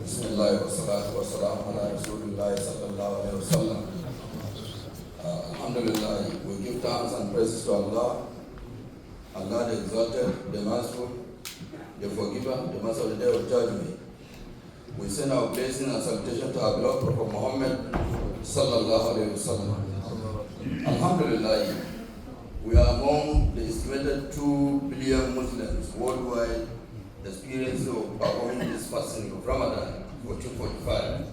Bismillah wa salatu wa salam ala Rasulullah sallallahu alayhi wa sallam. Alhamdulillah, we give thanks and praises to Allah. Allah the exalted, the merciful, the forgiver, the master of the day of judgment. We send our blessing and salutation to our beloved Prophet Muhammad sallallahu alayhi wa sallam. Alhamdulillah, we are among the estimated 2 billion Muslims worldwide experiencing or performing this fasting of Ramadan 1445.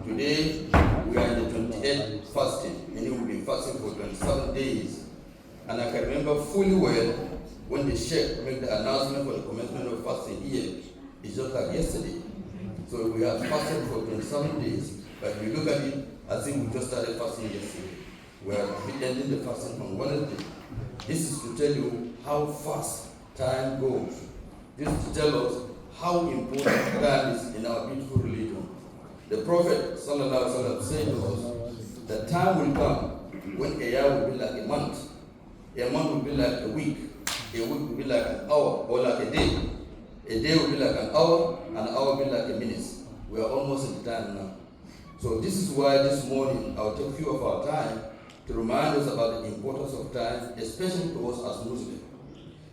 Today, we are in the 28th fasting, meaning we've been fasting for 27 days. And I can remember fully well when the Sheikh made the announcement for the commencement of fasting here. It's just like yesterday. So we have fasted for 27 days, but we look at it as if we just started fasting yesterday. We are ending the fasting on Wednesday. This is to tell you how fast time goes. This is to tell us how important time is in our beautiful religion. The Prophet sallallahu alaihi wasallam said to us that time will come when a year will be like a month will be like a week will be like an hour or like a day will be like an hour will be like a minute. We are almost in the time now. So this is why this morning I'll take a few of our time to remind us about the importance of time, especially to us as Muslims.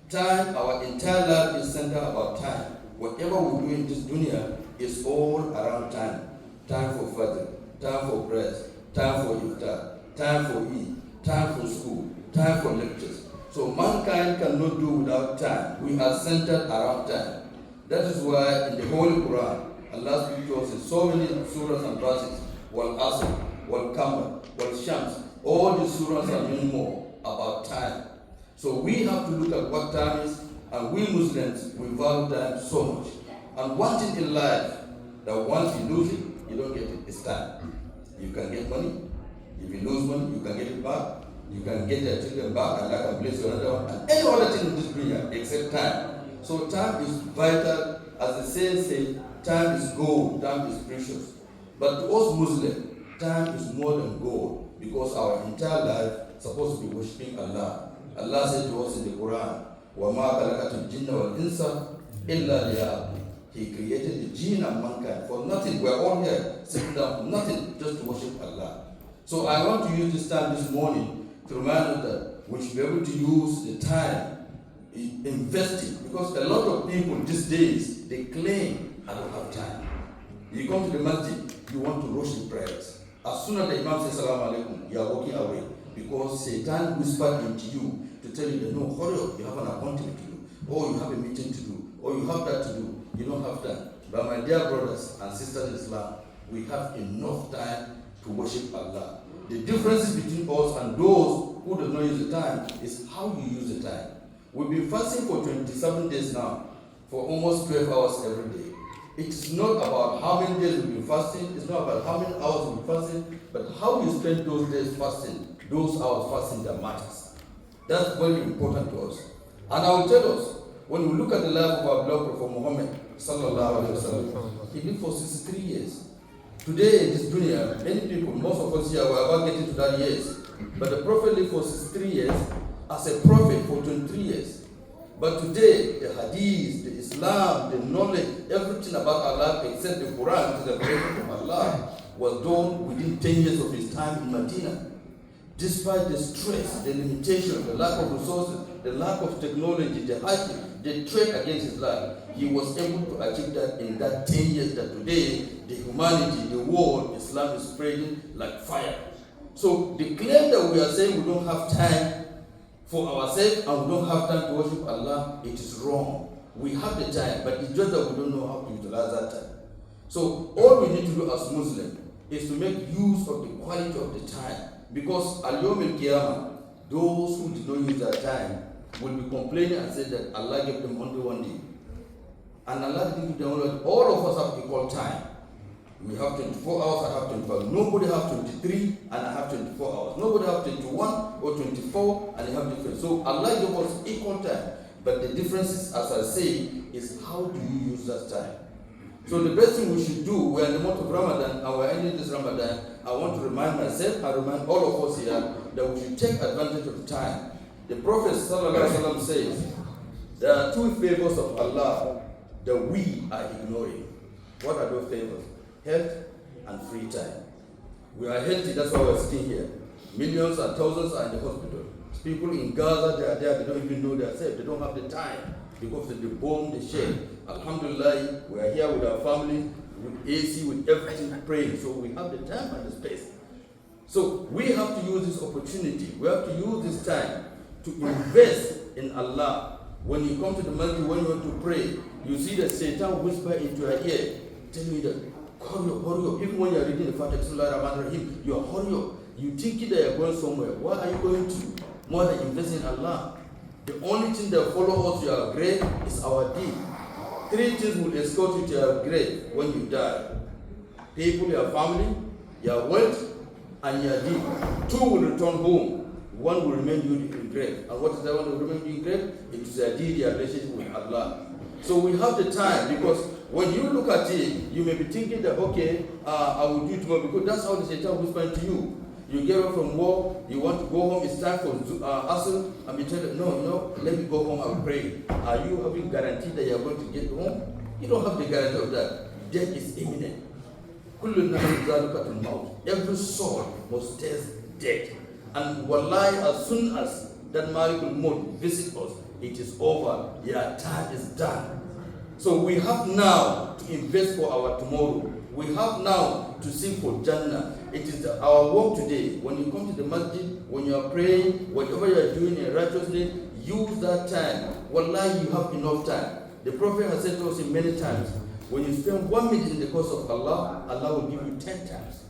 Time, our entire life is centered about time. Whatever we do in this dunya is all around time. Time for fajr, time for prayers, time for iftar, time for Eid, time for school, time for lectures. So mankind cannot do without time. We are centered around time. That is why in the Holy Quran, Allah speaks to us in so many surahs and verses. Wal Asr, Wal Qamar, Wal Shams. All the surahs are many more about time. So we have to look at what time is, and we Muslims, we value time so much. And one thing in life, that once you lose it, you don't get it, it's time. You can get money. If you lose money, you can get it back. You can get your children back, and I can place you another one, and any other thing in this dunya except time. So time is vital. As the saying says, time is gold, time is precious. But to us Muslims, time is more than gold, because our entire life is supposed to be worshipping Allah. Allah said to us in the Quran, وَمَا خَلَقَتُ الْجِنَّ وَالْإِنسَ إِلَّا لِيَعْبُدُونِ. He created the jinn and mankind for nothing. We're all here sitting down for nothing, just to worship Allah. So I want to use this time this morning to remind us that we should be able to use the time, invest it, because a lot of people these days, they claim, I don't have time. You come to the masjid, you want to rush in prayers. As soon as the Imam says Salaam Alaikum, you are walking away. Because Satan whispered into you to tell you that no, hurry up, you have an appointment to do, or you have a meeting to do, or you have that to do. You don't have time. But my dear brothers and sisters in Islam, we have enough time to worship Allah. The difference between us and those who do not use the time is how you use the time. We've been fasting for 27 days now, for almost 12 hours every day. It's not about how many days we've been fasting, it's not about how many hours we've been fasting, but how you spend those days fasting, those hours fasting that matters. That's very important to us. And I will tell us, when we look at the life of our beloved Prophet Muhammad sallallahu alaihi wasallam, he lived for 63 years. Today in this dunya, many people, most of us here, we are about getting to that years. But the Prophet lived for 63 years, as a prophet for 23 years. But today, the hadith, the Islam, the knowledge, everything about Allah except the Quran, which is the revelation from Allah, was done within 10 years of his time in Medina. Despite the stress, the limitation, the lack of resources, the lack of technology, the hardship, the threat against his life, he was able to achieve that in that 10 years that today, the humanity, the world, Islam is spreading like fire. So the claim that we are saying we don't have time for ourselves and we don't have time to worship Allah, it is wrong. We have the time, but it's just that we don't know how to utilize that time. So all we need to do as Muslims is to make use of the quality of the time. Because al-yawm al-qiyamah, those who did not use their time will be complaining and say that Allah gave them only one day. And Allah didn't give them only one day. All of us have equal time. We have 24 hours, I have 25. Nobody have 23 and I have 24 hours. Nobody have 21 or 24 and they have different. So Allah gave us equal time. But the difference is, as I say, is how do you use that time? So the best thing we should do, we're in the month of Ramadan and we're ending this Ramadan, I want to remind myself, I remind all of us here, that we should take advantage of time. The Prophet ﷺ says, there are two favors of Allah that we are ignoring. What are those favors? Health and free time. We are healthy, that's why we are sitting here. Millions and thousands are in the hospital. People in Gaza, they are there, they don't even know they are safe. They don't have the time because of the bomb, the shell. Alhamdulillah, we are here with our family, with AC, with everything praying. So we have the time and the space. So we have to use this opportunity. We have to use this time to invest in Allah. When you come to the masjid, when you want to pray, you see that Satan whisper into your ear, tell you that, hurry up. Even when you are reading the Fatiha, you are hurry up. You think that you are going somewhere. Why are you going to? More than investing in Allah. The only thing that follows us to your grave is our deed. 3 things will escort you to your grave when you die. People, your family, your wealth, and your deed. 2 will return home. 1 will remain you in grave. And what is that one that will remain you in grave? It is your deed, your relationship with Allah. So we have the time, because when you look at it, you may be thinking that, okay, I will do it tomorrow, because that's how the Satan whispers to you. You get up from work, you want to go home, it's time for asr, and you tell them, no, let me go home and pray. Are you having guarantee that you are going to get home? You don't have the guarantee of that. Death is imminent. Every soul must taste death. And wallahi, as soon as that Malikul Maut visits us, it is over. Your time is done. So we have now to invest for our tomorrow. We have now to seek for Jannah. It is our work today. When you come to the masjid, when you are praying, whatever you are doing in righteousness, use that time. Wallahi, you have enough time. The Prophet has said to us many times, when you spend 1 minute in the cause of Allah, Allah will give you 10 times.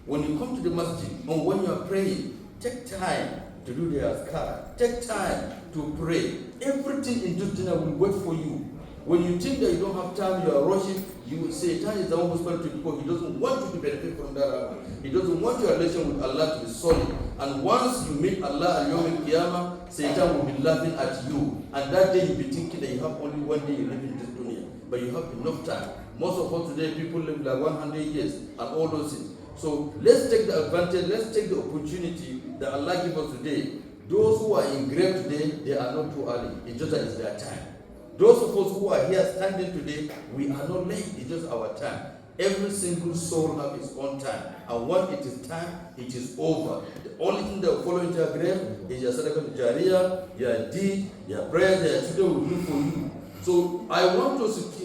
When you come to the masjid, and when you are praying, take time to do the azkar. Take time to pray. Everything in this dunya will wait for you. When you think that you don't have time, you are rushing, you will say, Satan is the one who's going to go. He doesn't want you to benefit from that. He doesn't want your relation with Allah to be solid. And once you meet Allah al-Yawm al-Qiyamah, Satan will be laughing at you. And that day you'll be thinking that you have only 1 day you live in this dunya. But you have enough time. Most of us today, people live like 100 years and all those things. So let's take the advantage, let's take the opportunity that Allah gives us today. Those who are in grave today, they are not too early. It's just that it's their time. Those of us who are here standing today, we are not late. It's just our time. Every single soul has its own time. And when it is time, it is over. The only thing that will follow into your grave is your sadaqah jariyah, your deed, your prayers that your children will do for you. So I want us to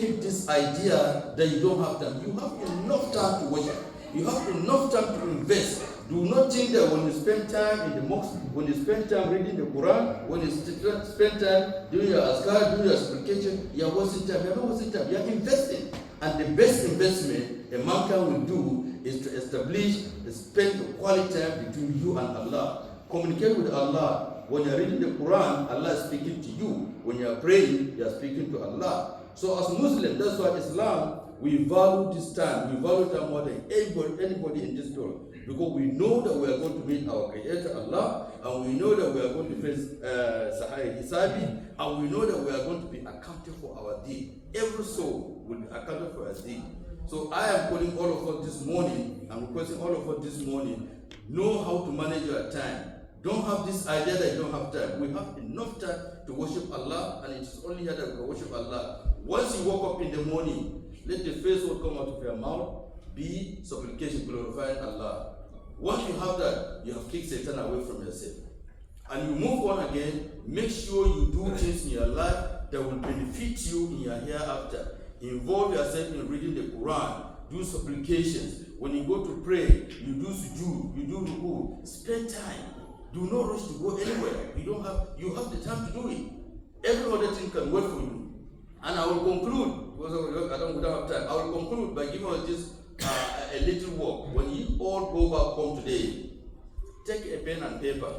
keep this idea that you don't have time. You have enough time to worship. You have enough time to invest. Do not think that when you spend time in the mosque, when you spend time reading the Quran, when you spend time doing your azkar, doing your supplication, you are wasting time. You are not wasting time. You are investing. And the best investment a mankind will do is to spend the quality time between you and Allah. Communicate with Allah. When you are reading the Quran, Allah is speaking to you. When you are praying, you are speaking to Allah. So as Muslims, that's why Islam, we value this time. We value time more than anybody in this world. Because we know that we are going to meet our Creator Allah, and we know that we are going to face Sahai Hisabi, and we know that we are going to be accounted for our deed. Every soul will be accounted for our deed. So I am calling all of us this morning, I'm requesting all of us this morning, know how to manage your time. Don't have this idea that you don't have time. We have enough time to worship Allah, and it is only here that we can worship Allah. Once you wake up in the morning, let the first word come out of your mouth be supplication, glorifying Allah. Once you have that, you have kicked Satan away from yourself. And you move on again, make sure you do things in your life that will benefit you in your hereafter. Involve yourself in reading the Quran, do supplications. When you go to pray, you do sujood, you do ruku. Spend time. Do not rush to go anywhere. You have the time to do it. Every other thing can wait for you. And I will conclude, because I don't have time, I will conclude by giving us this a little work. When you all go back home today, take a pen and paper,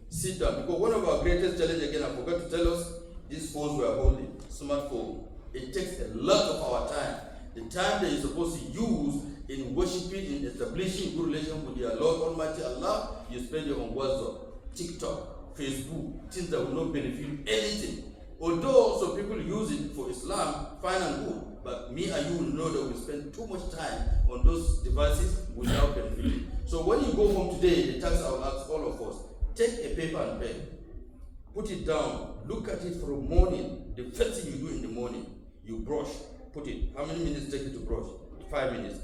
sit down, because one of our greatest challenges, again, I forgot to tell us, these phones we are holding, smartphone, it takes a lot of our time. The time that you're supposed to use in worshiping, in establishing good relation with your Lord Almighty Allah, you spend it on WhatsApp, TikTok, Facebook, things that will not benefit you anything. Although some people use it for Islam, fine and good, but me and you will know that we spend too much time on those devices without benefiting. So when you go home today, the task I will ask all of us, take a paper and pen, put it down, look at it from morning. The first thing you do in the morning, you brush, put it. How many minutes take it to brush? 5 minutes.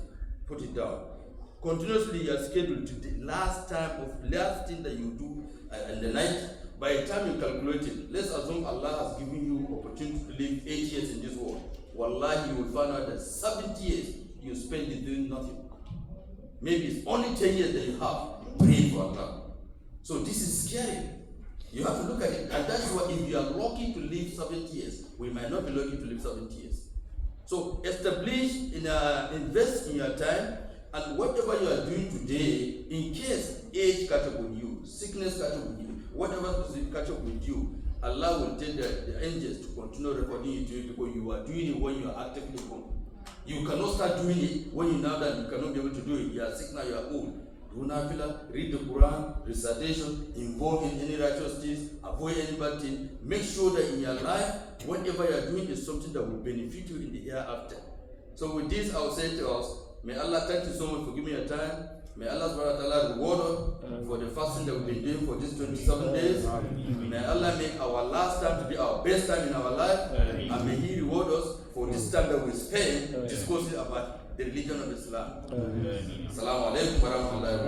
Put it down. Continuously, you are scheduled to the last thing that you do in the night. By the time you calculate it, let's assume Allah has given you opportunity to live 8 years in this world. Wallahi, you will find out that 70 years you spend it doing nothing. Maybe it's only 10 years that you have praying for Allah. So this is scary. You have to look at it, and that's why if you are lucky to live 70 years, we might not be lucky to live 70 years. So invest in your time, and whatever you are doing today, in case age catch up with you, sickness catch up with you, whatever specific catch up with you, Allah will tell the angels to continue recording you doing it, because you are doing it when you are actively born. You cannot start doing it when you know that you cannot be able to do it. You are sick now, you are old. Do nafila, read the Quran, recitation, involve in any righteous deeds, avoid any bad thing. Make sure that in your life, whatever you are doing is something that will benefit you in the hereafter. So with this, I will say to us, may Allah thank you so much for giving me your time. May Allah subhanahu wa ta'ala reward us for the fasting that we've been doing for these 27 days. May Allah make our last time to be our best time in our life. And may He reward us for this time that we spend discussing about the religion of Islam. Assalamu alaikum wa rahmatullahi wa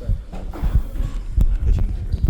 barakatuh.